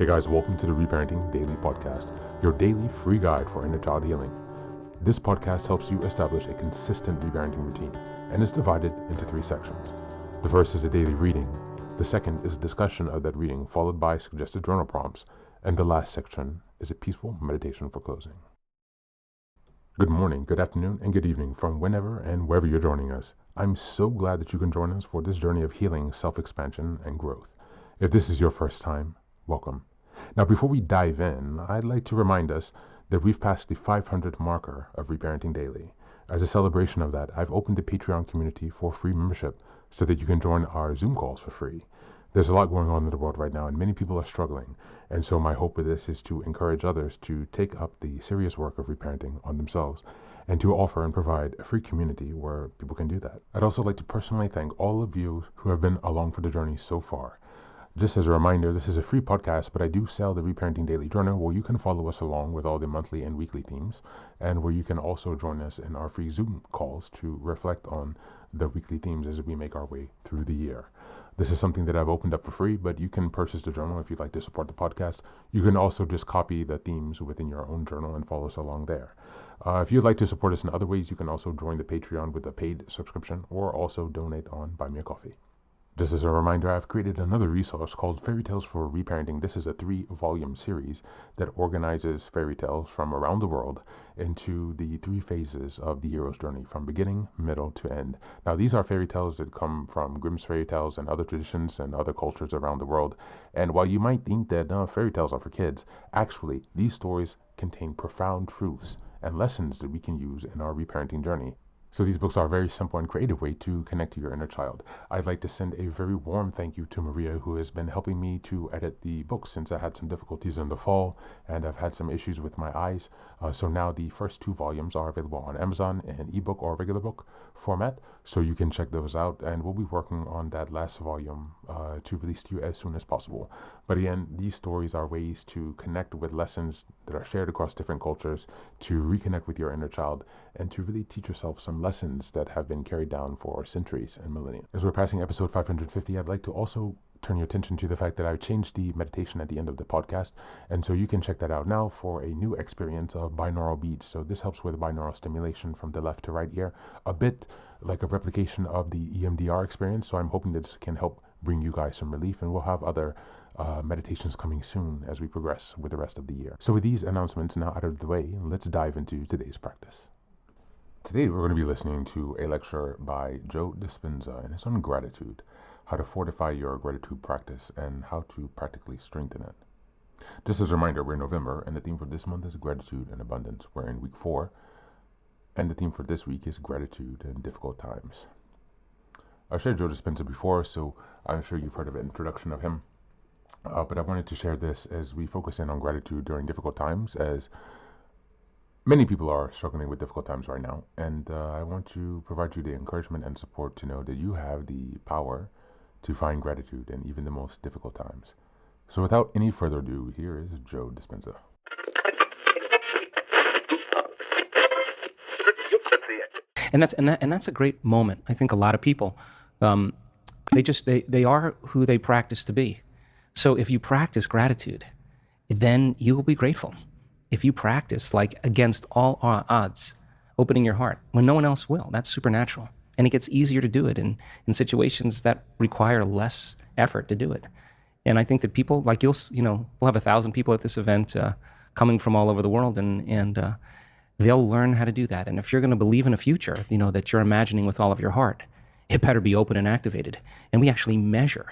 Hey guys, welcome to the Reparenting Daily podcast, your daily free guide for inner child healing. This podcast helps you establish a consistent reparenting routine and is divided into 3 sections. The first is a daily reading, the second is a discussion of that reading followed by suggested journal prompts, and the last section is a peaceful meditation for closing. Good morning, good afternoon, and good evening from whenever and wherever you're joining us. I'm so glad that you can join us for this journey of healing, self-expansion, and growth. If this is your first time, welcome. Now, before we dive in, I'd like to remind us that we've passed the 500 marker of Reparenting Daily. As a celebration of that, I've opened the Patreon community for free membership so that you can join our Zoom calls for free. There's a lot going on in the world right now, and many people are struggling. And so my hope with this is to encourage others to take up the serious work of reparenting on themselves and to offer and provide a free community where people can do that. I'd also like to personally thank all of you who have been along for the journey so far. Just as a reminder, this is a free podcast, but I do sell the Reparenting Daily Journal where you can follow us along with all the monthly and weekly themes, and where you can also join us in our free Zoom calls to reflect on the weekly themes as we make our way through the year. This is something that I've opened up for free, but you can purchase the journal if you'd like to support the podcast. You can also just copy the themes within your own journal and follow us along there. If you'd like to support us in other ways, you can also join the Patreon with a paid subscription or also donate on Buy Me a Coffee. Just as a reminder, I've created another resource called Fairy Tales for Reparenting. This is a 3-volume series that organizes fairy tales from around the world into the 3 phases of the hero's journey, from beginning, middle, to end. Now, these are fairy tales that come from Grimm's fairy tales and other traditions and other cultures around the world. And while you might think that fairy tales are for kids, actually, these stories contain profound truths and lessons that we can use in our reparenting journey. So these books are a very simple and creative way to connect to your inner child. I'd like to send a very warm thank you to Maria, who has been helping me to edit the books since I had some difficulties in the fall and I've had some issues with my eyes. So now the first 2 volumes are available on Amazon in ebook or regular book format, so you can check those out, and we'll be working on that last volume to release to you as soon as possible. But again, these stories are ways to connect with lessons that are shared across different cultures, to reconnect with your inner child, and to really teach yourself some lessons that have been carried down for centuries and millennia. As we're passing episode 550, I'd like to also turn your attention to the fact that I've changed the meditation at the end of the podcast, and so you can check that out now for a new experience of binaural beats. So this helps with binaural stimulation from the left to right ear, a bit like a replication of the EMDR experience. So I'm hoping that this can help bring you guys some relief, and we'll have other meditations coming soon as we progress with the rest of the year. So with these announcements now out of the way, let's dive into today's practice. Today we're going to be listening to a lecture by Joe Dispenza, and it's on gratitude, how to fortify your gratitude practice and how to practically strengthen it. Just as a reminder, we're in November, and the theme for this month is gratitude and abundance. We're in week 4, and the theme for this week is gratitude in difficult times. I've shared Joe Dispenza before, so I'm sure you've heard of an introduction of him, but I wanted to share this as we focus in on gratitude during difficult times, as many people are struggling with difficult times right now, and I want to provide you the encouragement and support to know that you have the power to find gratitude in even the most difficult times. So without any further ado, here is Joe Dispenza. And that's a great moment. I think a lot of people, they are who they practice to be. So if you practice gratitude, then you will be grateful. If you practice, like, against all odds, opening your heart when no one else will, that's supernatural. And it gets easier to do it in situations that require less effort to do it. And I think that people, like, we'll have 1,000 people at this event coming from all over the world, and they'll learn how to do that. And if you're going to believe in a future, that you're imagining with all of your heart, it better be open and activated. And we actually measure.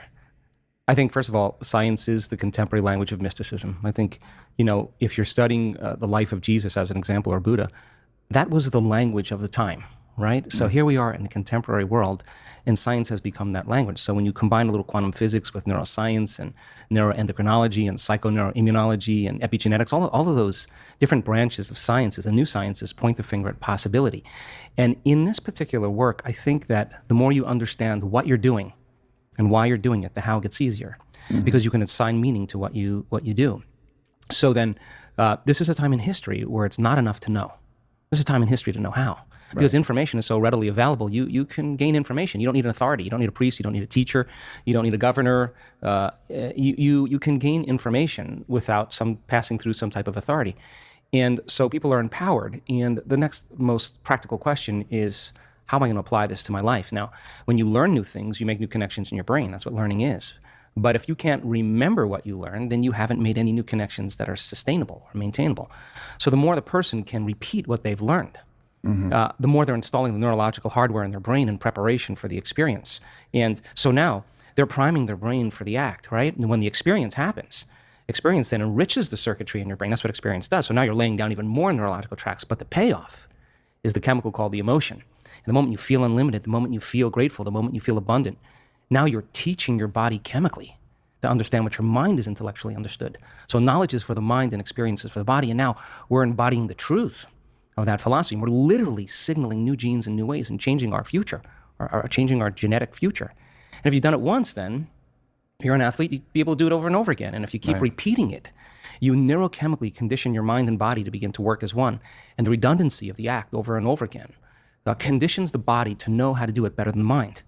I think, first of all, science is the contemporary language of mysticism. I think, if you're studying the life of Jesus as an example, or Buddha, that was the language of the time, right? So here we are in the contemporary world, and science has become that language. So when you combine a little quantum physics with neuroscience and neuroendocrinology and psychoneuroimmunology and epigenetics, all of those different branches of sciences, the new sciences, point the finger at possibility. And in this particular work, I think that the more you understand what you're doing and why you're doing it, the how gets easier, because you can assign meaning to what you do. So then this is a time in history where it's not enough to know. There's a time in history to know how. because information is so readily available. You can gain information. You don't need an authority. You don't need a priest. You don't need a teacher. You don't need a governor. You can gain information without passing through some type of authority. And so people are empowered. And the next most practical question is, how am I going to apply this to my life? Now, when you learn new things, you make new connections in your brain. That's what learning is. But if you can't remember what you learned, then you haven't made any new connections that are sustainable or maintainable. So the more the person can repeat what they've learned, the more they're installing the neurological hardware in their brain in preparation for the experience. And so now they're priming their brain for the act, right? And when the experience happens, experience then enriches the circuitry in your brain. That's what experience does. So now you're laying down even more neurological tracks. But the payoff is the chemical called the emotion. And the moment you feel unlimited, the moment you feel grateful, the moment you feel abundant, now you're teaching your body chemically to understand what your mind is intellectually understood. So knowledge is for the mind and experience is for the body. And now we're embodying the truth of that philosophy. We're literally signaling new genes in new ways and changing our future, or changing our genetic future. And if you've done it once, then you're an athlete, you'd be able to do it over and over again. And if you keep repeating it, you neurochemically condition your mind and body to begin to work as one. And the redundancy of the act over and over again conditions the body to know how to do it better than the mind.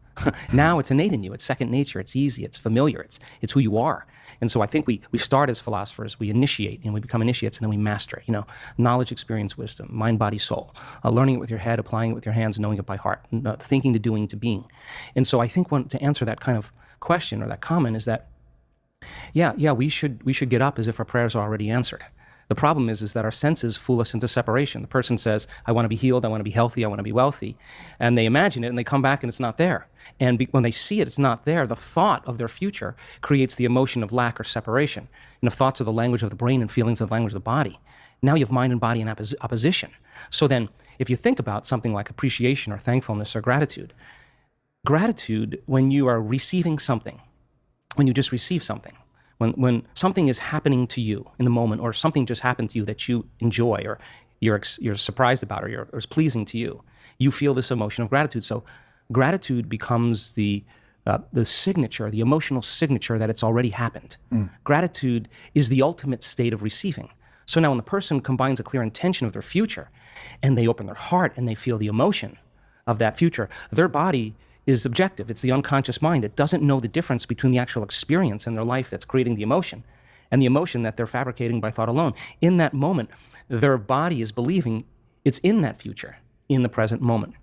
Now it's innate in you. It's second nature. It's easy. It's familiar. It's who you are. And so I think we start as philosophers. We initiate and we become initiates, and then we master it. Knowledge, experience, wisdom, mind, body, soul. Learning it with your head, applying it with your hands, knowing it by heart, thinking to doing to being. And so I think to answer that kind of question or that comment is that, we should get up as if our prayers are already answered. The problem is that our senses fool us into separation. The person says, I want to be healed, I want to be healthy, I want to be wealthy. And they imagine it and they come back and it's not there. And when they see it's not there, the thought of their future creates the emotion of lack or separation. And if thoughts are the language of the brain and feelings are the language of the body, now you have mind and body in opposition. So then if you think about something like appreciation or thankfulness or gratitude, when you are receiving something, when you just receive something, when something is happening to you in the moment, or something just happened to you that you enjoy, or you're surprised about, or is pleasing to you, you feel this emotion of gratitude. So gratitude becomes the signature, the emotional signature that it's already happened. Gratitude is the ultimate state of receiving. So now when the person combines a clear intention of their future, and they open their heart and they feel the emotion of that future, their body is objective. It's the unconscious mind. It doesn't know the difference between the actual experience in their life that's creating the emotion and the emotion that they're fabricating by thought alone. In that moment, their body is believing it's in that future, in the present moment.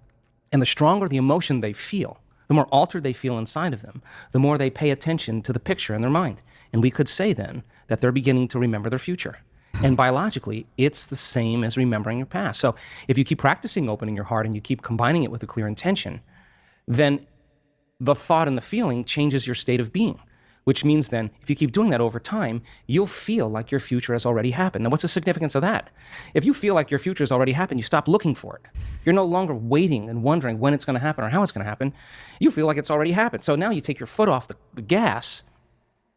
And the stronger the emotion they feel, the more altered they feel inside of them, the more they pay attention to the picture in their mind. And we could say then that they're beginning to remember their future. And biologically, it's the same as remembering your past. So if you keep practicing opening your heart and you keep combining it with a clear intention, then the thought and the feeling changes your state of being, which means then if you keep doing that over time, you'll feel like your future has already happened. Now, what's the significance of that? If you feel like your future has already happened, you stop looking for it. You're no longer waiting and wondering when it's going to happen or how it's going to happen. You feel like it's already happened. So now you take your foot off the gas,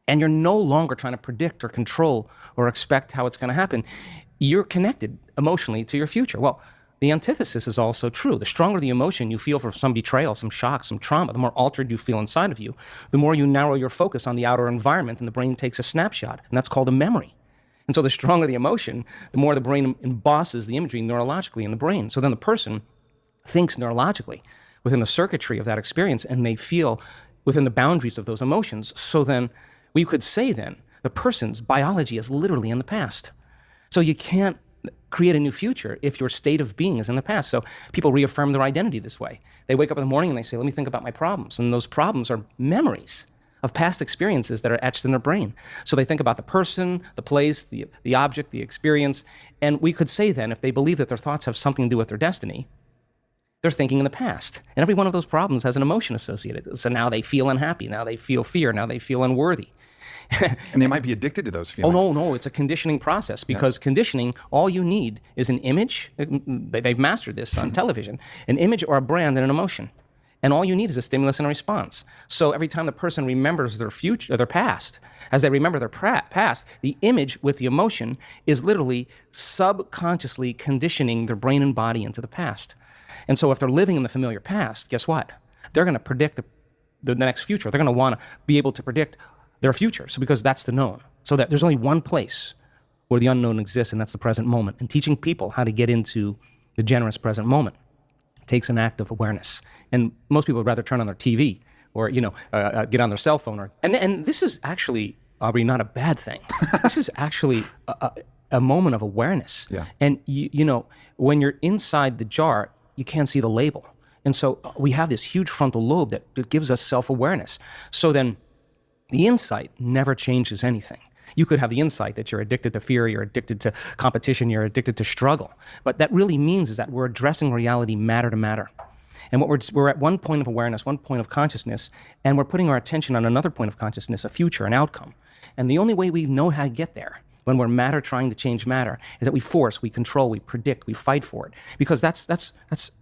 and you're no longer trying to predict or control or expect how it's going to happen. You're connected emotionally to your future. Well, the antithesis is also true. The stronger the emotion you feel for some betrayal, some shock, some trauma, the more altered you feel inside of you, the more you narrow your focus on the outer environment, and the brain takes a snapshot, and that's called a memory. And so the stronger the emotion, the more the brain embosses the imagery neurologically in the brain. So then the person thinks neurologically within the circuitry of that experience, and they feel within the boundaries of those emotions. So then we could say then the person's biology is literally in the past. So you can't create a new future if your state of being is in the past. So people reaffirm their identity this way. They wake up in the morning and they say, let me think about my problems. And those problems are memories of past experiences that are etched in their brain. So they think about the person, the place, the object, the experience. And we could say then, if they believe that their thoughts have something to do with their destiny, they're thinking in the past. And every one of those problems has an emotion associated. So now they feel unhappy. Now they feel fear. Now they feel unworthy. And they might be addicted to those feelings. Oh, no, it's a conditioning process, because conditioning, all you need is an image. They've mastered this on television, an image or a brand and an emotion. And all you need is a stimulus and a response. So every time the person remembers their future, their past, as they remember their past, the image with the emotion is literally subconsciously conditioning their brain and body into the past. And so if they're living in the familiar past, guess what? They're going to predict the next future. They're going to want to be able to predict their future. So because that's the known. So that there's only one place where the unknown exists, and that's the present moment. And teaching people how to get into the generous present moment. takes an act of awareness. And most people would rather turn on their TV or, get on their cell phone. And this is actually, Aubrey, not a bad thing. This is actually a moment of awareness. Yeah. And, when you're inside the jar, you can't see the label. And so we have this huge frontal lobe that gives us self-awareness. So then the insight never changes anything. You could have the insight that you're addicted to fear, you're addicted to competition, you're addicted to struggle. But that really means is that we're addressing reality matter to matter. And we're at one point of awareness, one point of consciousness, and we're putting our attention on another point of consciousness, a future, an outcome. And the only way we know how to get there when we're matter trying to change matter is that we force, we control, we predict, we fight for it. Because that's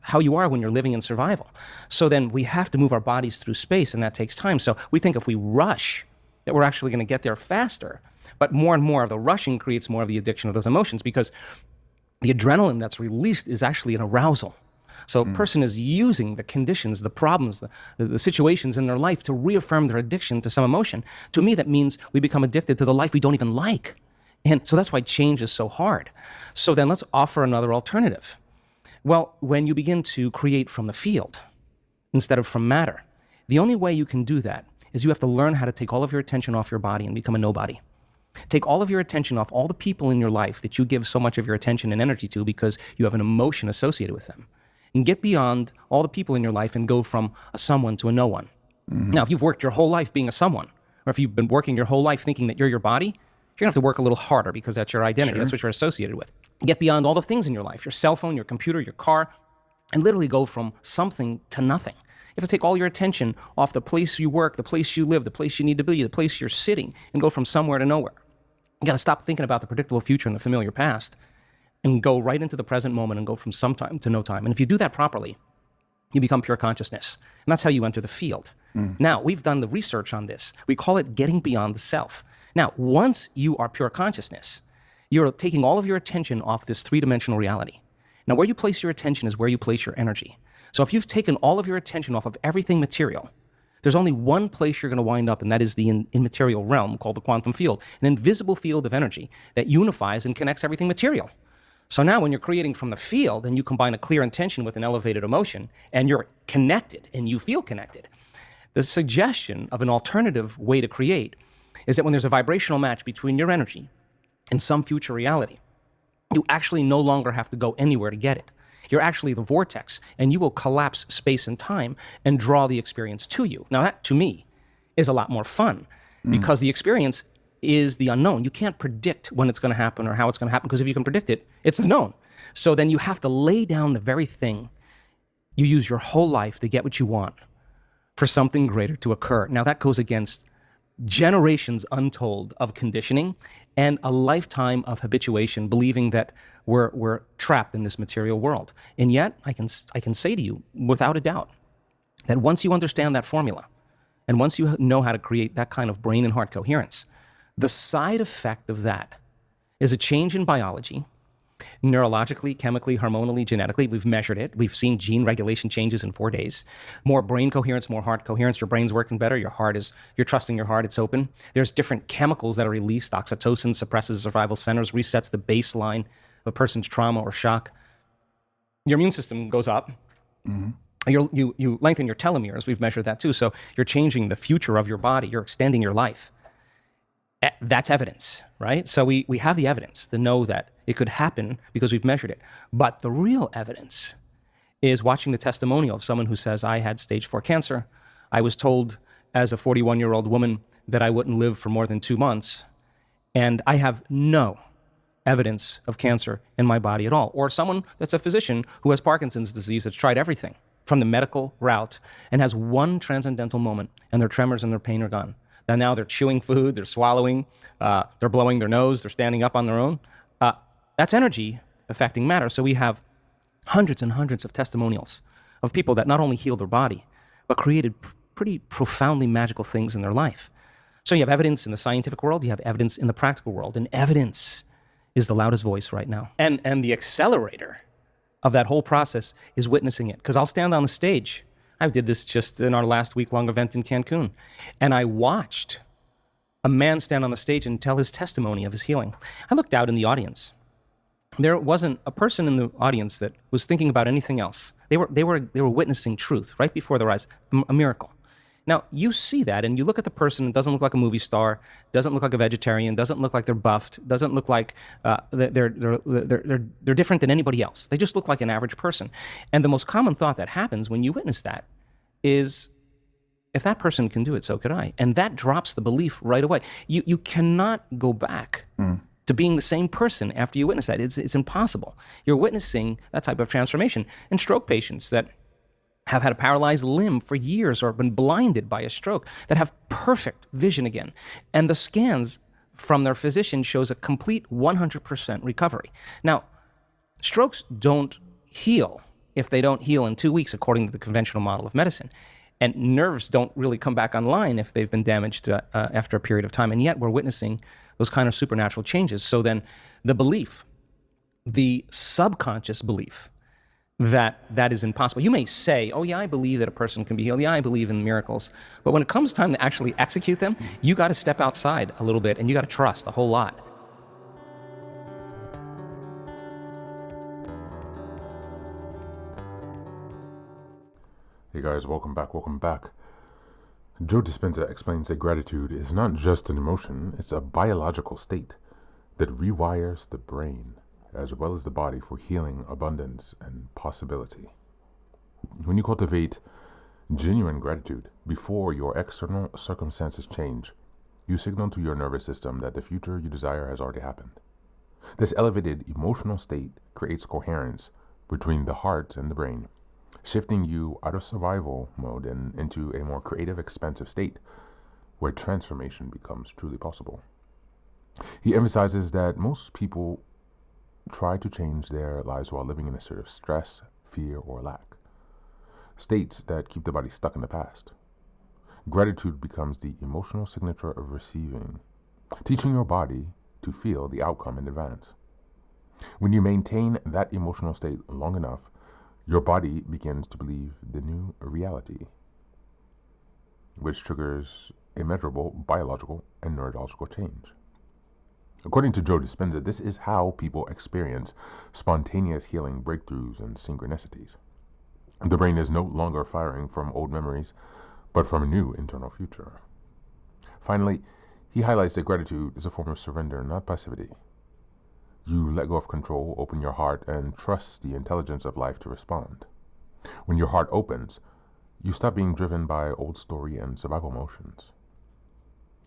how you are when you're living in survival. So then we have to move our bodies through space, and that takes time. So we think if we rush, that we're actually going to get there faster. But more and more of the rushing creates more of the addiction of those emotions, because the adrenaline that's released is actually an arousal. So a person is using the conditions, the problems, the situations in their life to reaffirm their addiction to some emotion. To me, that means we become addicted to the life we don't even like. And so that's why change is so hard. So then let's offer another alternative. Well, when you begin to create from the field instead of from matter, the only way you can do that is you have to learn how to take all of your attention off your body and become a nobody. Take all of your attention off all the people in your life that you give so much of your attention and energy to because you have an emotion associated with them. And get beyond all the people in your life and go from a someone to a no one. Now, if you've worked your whole life being a someone, or if you've been working your whole life thinking that you're your body, you're gonna have to work a little harder because that's your identity. Sure. That's what you're associated with. Get beyond all the things in your life, your cell phone, your computer, your car, and literally go from something to nothing. You have to take all your attention off the place you work, the place you live, the place you need to be, the place you're sitting, and go from somewhere to nowhere. You got to stop thinking about the predictable future and the familiar past and go right into the present moment and go from some time to no time. And if you do that properly, you become pure consciousness. And that's how you enter the field. Now, we've done the research on this. We call it getting beyond the self. Now, once you are pure consciousness, you're taking all of your attention off this three-dimensional reality. Now, where you place your attention is where you place your energy. So if you've taken all of your attention off of everything material, there's only one place you're going to wind up, and that is the immaterial realm called the quantum field, an invisible field of energy that unifies and connects everything material. So now when you're creating from the field and you combine a clear intention with an elevated emotion, and you're connected and you feel connected, the suggestion of an alternative way to create is that when there's a vibrational match between your energy and some future reality, you actually no longer have to go anywhere to get it. You're actually the vortex, and you will collapse space and time and draw the experience to you. Now that, to me, is a lot more fun because the experience is the unknown. You can't predict when it's going to happen or how it's going to happen, because if you can predict it, it's the known. So then you have to lay down the very thing you use your whole life to get what you want for something greater to occur. Now that goes against generations untold of conditioning and a lifetime of habituation, believing that we're trapped in this material world. And yet, I can say to you, without a doubt, that once you understand that formula, and once you know how to create that kind of brain and heart coherence, the side effect of that is a change in biology, neurologically, chemically, hormonally, genetically. We've measured it. We've seen gene regulation changes in 4 days. More brain coherence, more heart coherence. Your brain's working better. You're trusting your heart. It's open. There's different chemicals that are released. Oxytocin suppresses survival centers, resets the baseline of a person's trauma or shock. Your immune system goes up. You lengthen your telomeres. We've measured that too. So you're changing the future of your body. You're extending your life. That's evidence, right? So we have the evidence to know that it could happen because we've measured it. But the real evidence is watching the testimonial of someone who says, I had stage 4 cancer. I was told as a 41-year-old woman that I wouldn't live for more than 2 months. And I have no evidence of cancer in my body at all. Or someone that's a physician who has Parkinson's disease that's tried everything from the medical route and has one transcendental moment, and their tremors and their pain are gone. And now they're chewing food, they're swallowing, they're blowing their nose, they're standing up on their own. That's energy affecting matter. So we have hundreds and hundreds of testimonials of people that not only healed their body, but created pretty profoundly magical things in their life. So you have evidence in the scientific world, you have evidence in the practical world, and evidence is the loudest voice right now. And the accelerator of that whole process is witnessing it. Because I'll stand on the stage. I did this just in our last week-long event in Cancun. And I watched a man stand on the stage and tell his testimony of his healing. I looked out in the audience. There wasn't a person in the audience that was thinking about anything else They were witnessing truth right before their eyes, a miracle. Now, you see that and you look at the person, it doesn't look like a movie star, doesn't look like a vegetarian, doesn't look like they're buffed, doesn't look like they're different than anybody else. They just look like an average person. And the most common thought that happens when you witness that is, if that person can do it, so could I. And that drops the belief right away. You cannot go back to being the same person after you witness that. It's impossible. You're witnessing that type of transformation. In stroke patients that have had a paralyzed limb for years or been blinded by a stroke, that have perfect vision again. And the scans from their physician shows a complete 100% recovery. Now, strokes don't heal if they don't heal in 2 weeks, according to the conventional model of medicine. And nerves don't really come back online if they've been damaged after a period of time. And yet we're witnessing those kind of supernatural changes. So then the belief, the subconscious belief that is impossible. You may say, oh yeah, I believe that a person can be healed. Yeah, I believe in miracles. But when it comes time to actually execute them, you got to step outside a little bit and you got to trust a whole lot. Hey guys, welcome back. Joe Dispenza explains that gratitude is not just an emotion, it's a biological state that rewires the brain as well as the body for healing, abundance, and possibility. When you cultivate genuine gratitude before your external circumstances change, you signal to your nervous system that the future you desire has already happened. This elevated emotional state creates coherence between the heart and the brain, shifting you out of survival mode and into a more creative, expansive state where transformation becomes truly possible. He emphasizes that most people try to change their lives while living in a state of stress, fear, or lack, states that keep the body stuck in the past. Gratitude becomes the emotional signature of receiving, teaching your body to feel the outcome in advance. When you maintain that emotional state long enough, your body begins to believe the new reality, which triggers a measurable biological and neurological change. According to Joe Dispenza, this is how people experience spontaneous healing breakthroughs and synchronicities. The brain is no longer firing from old memories, but from a new internal future. Finally, he highlights that gratitude is a form of surrender, not passivity. You let go of control, open your heart, and trust the intelligence of life to respond. When your heart opens, you stop being driven by old story and survival emotions.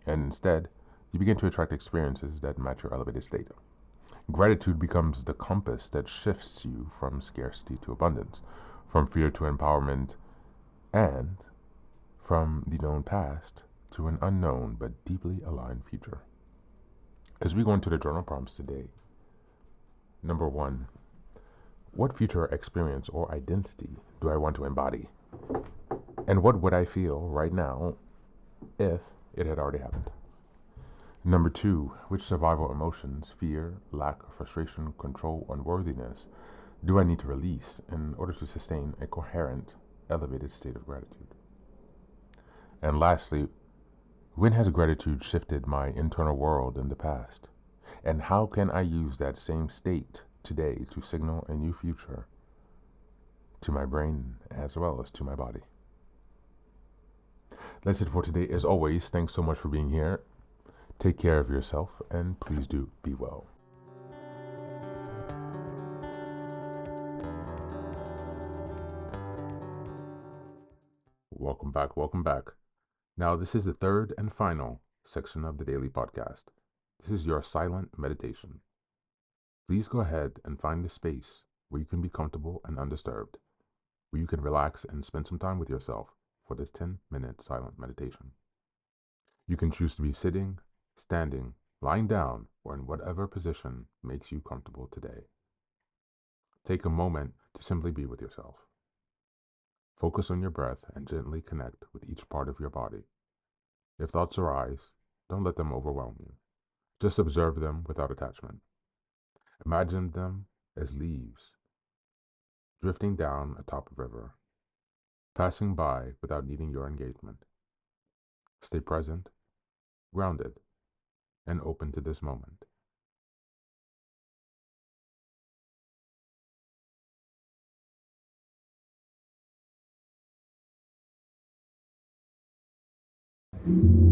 And instead, you begin to attract experiences that match your elevated state. Gratitude becomes the compass that shifts you from scarcity to abundance, from fear to empowerment, and from the known past to an unknown but deeply aligned future. As we go into the journal prompts today, number 1, what future experience or identity do I want to embody? And what would I feel right now if it had already happened? Number 2, which survival emotions, fear, lack, frustration, control, unworthiness, do I need to release in order to sustain a coherent, elevated state of gratitude? And lastly, when has gratitude shifted my internal world in the past? And how can I use that same state today to signal a new future to my brain as well as to my body? That's it for today. As always, thanks so much for being here. Take care of yourself, and please do be well. Welcome back. Now, this is the third and final section of the daily podcast. This is your silent meditation. Please go ahead and find a space where you can be comfortable and undisturbed, where you can relax and spend some time with yourself for this 10-minute silent meditation. You can choose to be sitting, standing, lying down, or in whatever position makes you comfortable today. Take a moment to simply be with yourself. Focus on your breath and gently connect with each part of your body. If thoughts arise, don't let them overwhelm you. Just observe them without attachment. Imagine them as leaves drifting down atop a river, passing by without needing your engagement. Stay present, grounded, and open to this moment. day.